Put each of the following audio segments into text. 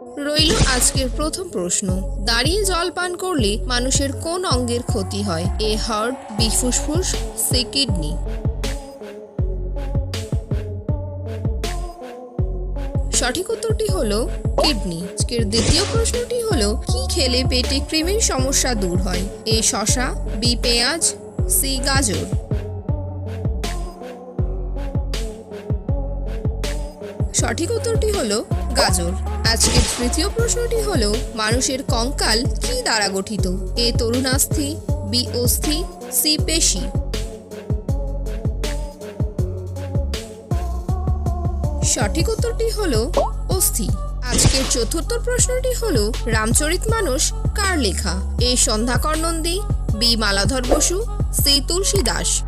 রইল আজকের প্রথম প্রশ্ন। দাঁড়িয়ে জল পান করলে মানুষের কোন অঙ্গের ক্ষতি হয়? এ হার্ট, বি ফুসফুস, সি কিডনি। সঠিক উত্তরটি হলো কিডনি। আজকের দ্বিতীয় প্রশ্নটি হলো কি খেলে পেটে কৃমির সমস্যা দূর হয়? এ শসা, বি পেঁয়াজ, সি গাজর। সঠিক উত্তরটি হলো গাজর। আজকের তৃতীয় প্রশ্নটি হলো মানুষের কঙ্কাল কি দ্বারা গঠিত? এ তরুণাস্থি, বি অস্থি, সি পেশি। সঠিক উত্তরটি হলো অস্থি। আজকের চতুর্থ প্রশ্নটি হলো রামচরিতমানস কার লেখা? এ সন্ধ্যাকর নন্দী, বি মালাধর বসু, সি তুলসী দাস।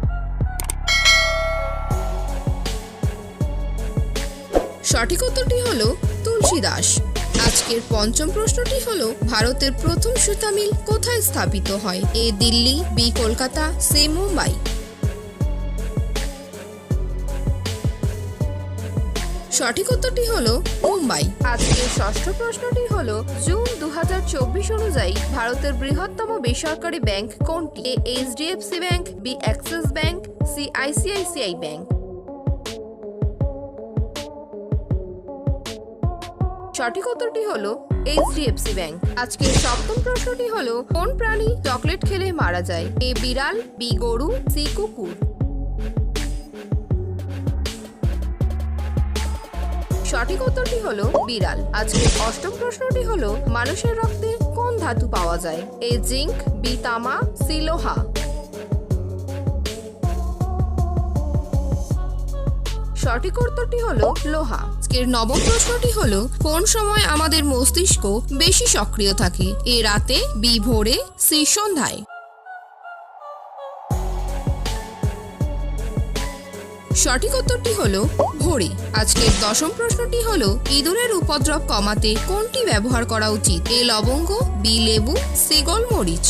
সঠিক উত্তরটি হলো তুলসী দাস। আজকের পঞ্চম প্রশ্নটি হলো ভারতের প্রথম সুতা মিল কোথায় স্থাপিত হয়? এ দিল্লি, বি কলকাতা, সি মুম্বাই। সঠিক উত্তরটি হলো মুম্বাই। আজকের ষষ্ঠ প্রশ্নটি হলো জুন 2024 অনুযায়ী ভারতের বৃহত্তম বেসরকারি ব্যাংক কোনটি? A HDFC bank, B Axis bank, C ICICI bank. সঠিক উত্তরটি হলো এইচডিএফসি ব্যাংক। আজকের সপ্তম প্রশ্নটি হলো কোন প্রাণী চকলেট খেলে মারা যায়? এ বিড়াল, বি গরু, সি কুকুর। সঠিক উত্তরটি হলো বিড়াল। আজকের অষ্টম প্রশ্নটি হলো মানুষের রক্তে কোন ধাতু পাওয়া যায়? এ জিঙ্ক, বি তামা, সি লোহা। সঠিক উত্তরটি হলো লোহা। আজকের নবম প্রশ্নটি হলো কোন সময় আমাদের মস্তিষ্ক বেশি সক্রিয় থাকে? এ রাতে, বি ভোরে, সি সন্ধ্যায়। সঠিক উত্তরটি হলো ভোরে। আজকের দশম প্রশ্নটি হলো ইঁদুরের উপদ্রব কমাতে কোনটি ব্যবহার করা উচিত? এ লবঙ্গ, বি লেবু, সি গোলমরিচ।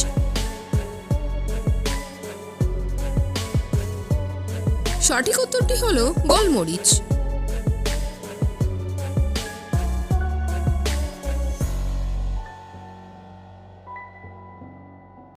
সঠিক উত্তরটি হলো গোলমরিচ।